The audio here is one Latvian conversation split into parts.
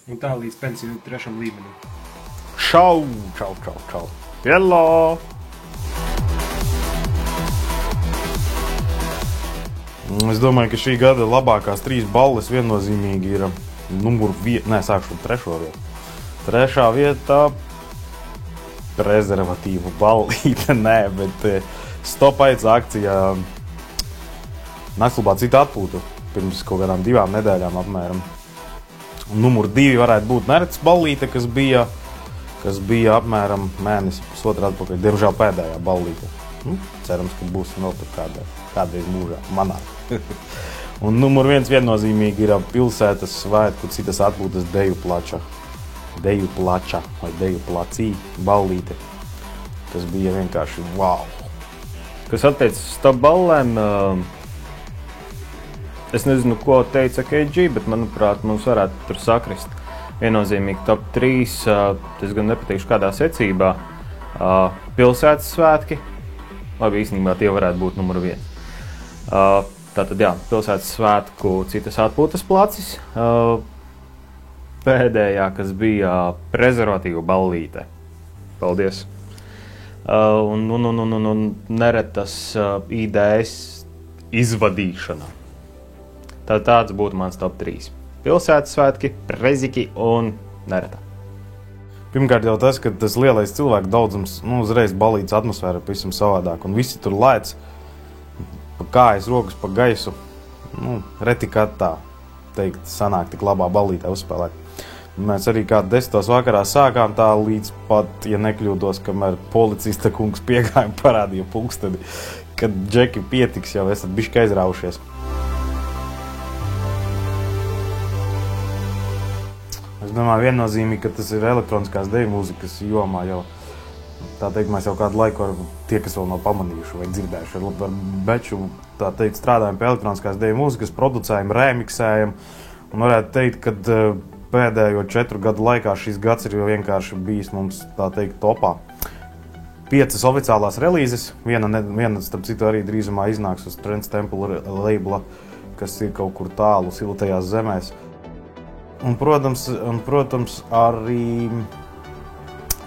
Un tā līdz pensiju 3. līmenim. Čau! Hello! Es domāju, ka šī gada labākās 3 balles viennozīmīgi ir sākšu 3. vietu. 3. vietā prezervatīvu ballīte, bet Stop Aids akcijā Naktklubā Cita atpūta pirms kaut kādām 2 nedēļām apmēram. Numur 2 varētu būt Neretas ballīte, kas bija apmēram mēnesi pusotru atpakaļ. Diemžēl pēdējā ballīte. Cerams, ka būs vēl tur kādreiz mūžā manā. Un numur 1 viennozīmīgi ir pilsētas svētku Citas atpūtas Deju plača vai Deju placī ballīte, kas bija vienkārši wow. Kas attiecas Stop ballēm, es nezinu, ko teica KG, bet manuprāt, mums varētu tur sakrist. Viennozīmīgi top 3, es gan nepateikšu kādā secībā, pilsētas svētki, labi, īstenībā tie varētu būt numur 1. Tātad, jā, pilsētas svētku Citas atpūtas placis, pēdējā, kas bija prezervatīvu ballīte. Paldies! Un Neretas IDS izvadīšana. Tāds būtu mans top 3. Pilsētas svētki, preziki un Nereta. Pirmkārt jau tas, ka tas lielais cilvēku daudzums, uzreiz ballītes atmosfēra pavisam savādāk, un visi tur lēc pa kājas, rokas pa gaisu. Reti kā tā teikt, sanāk tik labā ballītē uzspēlēt. Mēs arī kādu 10. vakarā sākām tā līdz pat, ja nekļūdos, kamēr policista kungs piegāja un parādīja pulksteni, kad džeki pietiks, jau esat bišķi aizraušies. Es domāju, viennozīmīgi, ka tas ir elektroniskās deju mūzikas jomā jau. Tā teikt, mēs jau kādu laiku tie, kas vēl nav pamanījuši vai dzirdējuši, ar Beču, tā teikt, strādājam pie elektroniskās deju mūzikas, producējam, remiksējam, un varētu teikt, ka pēdējo 4 gadu laikā šis gads ir vienkārši bijis mums, tā teikt, topā. 5 oficiālās relīzes, viena starp citu arī drīzumā iznāks uz Trends Temple labela, kas ir kaut kur tālu siltajās zemēs. Un, protams, arī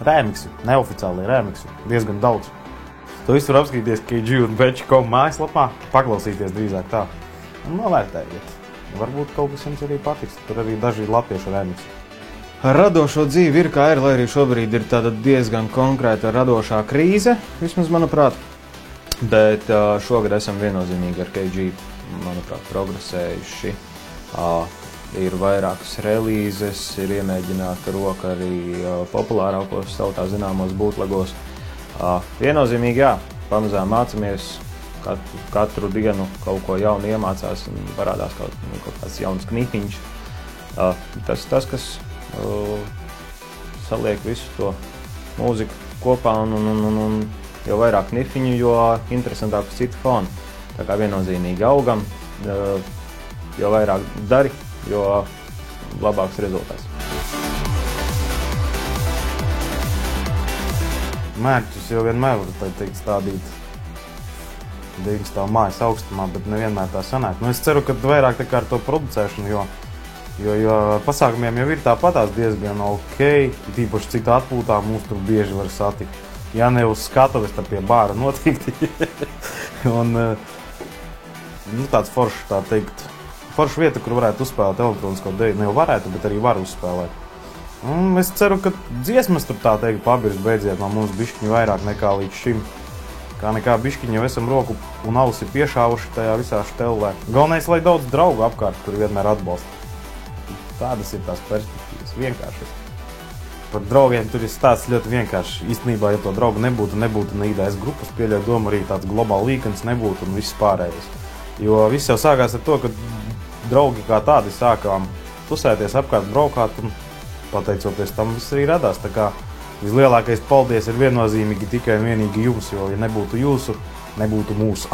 remiksi, neoficiālie remiksi, diezgan daudz. To visu var apskatīties KG un Beču.com mājaslapā, paklausīties drīzāk tā. Un novērtējiet. Varbūt kaut kas jums arī patiks, tur arī daži latviešu remiksi. Radošo dzīvi ir kā ir, lai arī šobrīd ir tāda diezgan konkrēta radošā krīze, vismaz manuprāt. Bet šogad esam viennozīmīgi ar KG, manuprāt, progresējuši. Ir vairākas relīzes, ir iemēģināta roka arī populārākos tautā zināmos būtlegos. Viennozīmīgi, jā, pamazām mācamies, katru dienu kaut ko jaunu iemācās un parādās kaut kāds jauns knifiņš. Tas, kas saliek visu to mūziku kopā un jo vairāk knifiņu, jo interesantāk uz citu fonu. Tā kā viennozīmīgi augam, jo vairāk dari, jo labāks rezultāts. Mērķus jau vienmēr var teikt stādīt 9. mājas augstumā, bet nevienmēr tā sanāk. Es ceru, ka vairāk tā kā ar to producēšanu, jo pasākumiem jau ir tāpatās diezgan ok, tīpaši Cita atpūtā mūs tur bieži var satikt. Ja ne uz skatuves, tad pie bāra noteikti. Un tāds foršs, tā teikt, forša vieta, kur varētu uzspēlēt elektronisko deju, ne jau varētu, bet arī var uzspēlēt. Un es ceru, ka dziesmas tur tā teikt pabirs beidziet no mums bišķiņu vairāk nekā līdz šim. Kā nekā bišķiņu jau esam roku un ausi piešāvuši tajā visā štelē. Galvenais, lai daudz draugu apkārt, kuri vienmēr atbalsta. Tādas ir tās perspektīvas, vienkārši. Par draugiem tur ir stāsts ļoti vienkārši. Īstenībā, ja to draugu nebūtu ne IDS grupas, pieļauju domu arī tāds globāla līkens nebūtu un viss pārējais. Jo viss jau sākās ar to, ka draugi kā tādi sākām tusēties apkārt, braukāt un pateicoties tam viss arī radās. Tā kā vislielākais paldies ir viennozīmīgi tikai un vienīgi jums, jo ja nebūtu jūsu, nebūtu mūsu.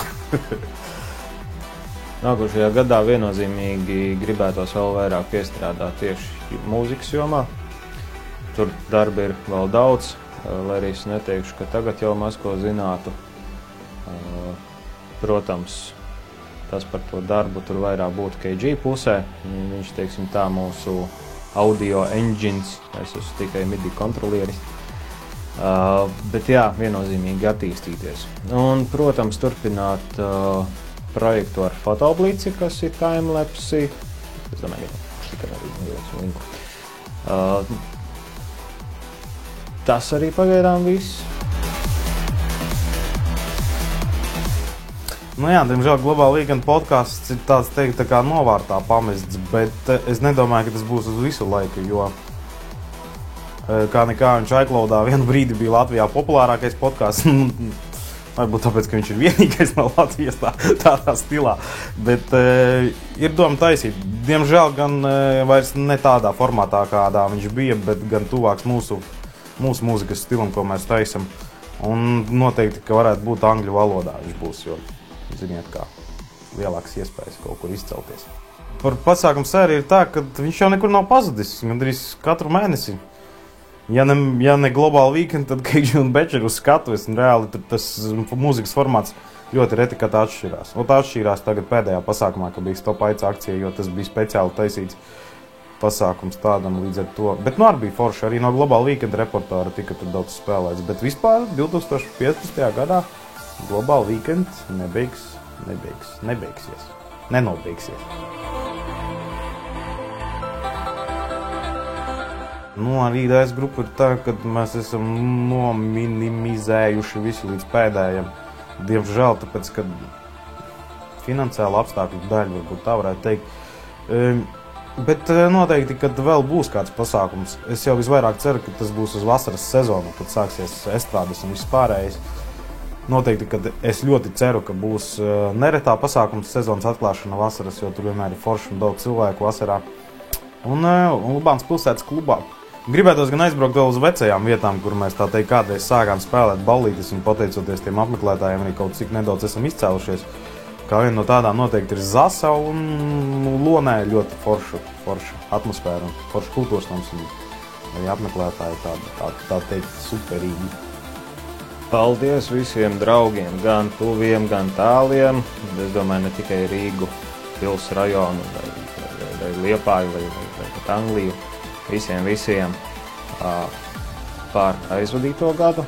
Nākošajā gadā viennozīmīgi gribētos vēl vairāk piestrādāt tieši mūzikas jomā. Tur darba ir vēl daudz, lai arī es neteikšu, ka tagad jau maz ko zinātu. Protams, tas par to darbu tur vairāk būtu KG pusē. Viņš, teiksim tā, mūsu audio engines, es esmu tikai MIDI kontrolieris. Bet jā, viennozīmīgi attīstīties. Un, protams, turpināt projektu ar fotoblici, kas ir timelapsi. Es domāju, ka tikai arī ielieksim linku. Tas arī pagaidām viss. Nu jā, diemžēl Global Weekend podcasts ir tāds teikt tā kā novārtā pamests, bet es nedomāju, ka tas būs uz visu laiku, jo kā nekā viņš iCloudā vienu brīdi bija Latvijā populārākais podcasts, varbūt tāpēc, ka viņš ir vienīgais no Latvijas tādā stilā, bet ir doma taisīt. Diemžēl gan vairs ne tādā formātā, kādā viņš bija, bet gan tuvāks mūsu mūzikas stilam, ko mēs taisam, un noteikti, ka varētu būt angļu valodā viņš būs, jo ziniet, kā lielākas iespējas kaut kur izcelties. Par pasākumu sēriju ir tā, ka viņš jau nekur nav pazudis, gandrīz katru mēnesi. Ja ne Global Weekend, tad KG un Bečer uz skatuves, un reāli tas mūzikas formāts ļoti reti, kad atšķirās. Un tā atšķirās tagad pēdējā pasākumā, kad bija Stop Aids akcija, jo tas bija speciāli taisīts pasākums tādam līdz ar to. Bet nu arī bija forši, arī no Global Weekend reportāra tika tur daudz spēlēts, bet vispār 2015. gadā Global Weekend nenobeigsies. Nu, arī DS grupa ir tā, ka mēs esam nominimizējuši visu līdz pēdējiem. Diemžēl, tāpēc, ka finansiāla apstākļu dēļ, varbūt tā varētu teikt. Bet noteikti, kad vēl būs kāds pasākums, es jau visvairāk ceru, ka tas būs uz vasaras sezonu, kad sāksies estrādes un vispārējais. Noteikti, kad es ļoti ceru, ka būs neretā pasākums sezonas atklāšana vasaras, jo tur vienmēr ir forši un daudz cilvēku vasarā. Un Lubānas pilsētas klubā. Gribētos gan aizbraukt vēl uz vecajām vietām, kur mēs tā teikt kādreiz sākām spēlēt ballītes un pateicoties tiem apmeklētājiem arī kaut cik nedaudz esam izcēlušies. Kā viena no tādām noteikti ir Zasa un Lonē ļoti forša atmosfēra un forša kultūras noms un arī apmeklētāji tā teikt superīgi. Paldies visiem draugiem, gan tuviem, gan tāliem. Es domāju, ne tikai Rīgu, pils rajonu, vai Liepāju, vai pat Angliju. Visiem par aizvadīto gadu.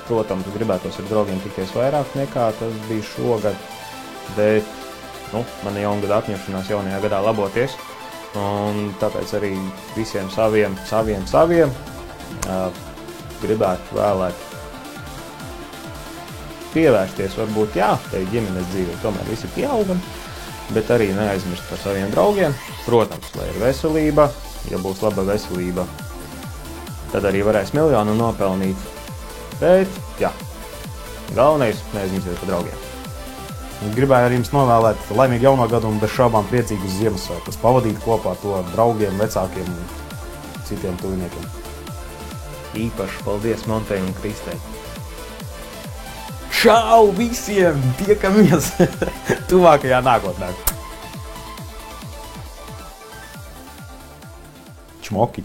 Protams, gribētos ar draugiem tikties vairāk nekā tas bija šogad, bet man ir jaungada apņemšanās jaunajā gadā laboties. Un tāpēc arī visiem saviem gribētu vēlēt pievērsties, varbūt tai ģimenes dzīvē, tomēr visi pieaugam, bet arī neaizmirst par saviem draugiem. Protams, lai ir veselība, ja būs laba veselība, tad arī varēs miljonu nopelnīt. Bet, galvenais neaizmirstiet par draugiem. Gribēju arī jums novēlēt laimīgu jauno gadu un bez šaubām priecīgus Ziemassvētkus, pavadīt kopā to ar draugiem, vecākiem un citiem tuviniekiem. Īpaši paldies Montei un Kristei. Čau visiem! Tiekamies tuvākajā nākotnē. Čmoki.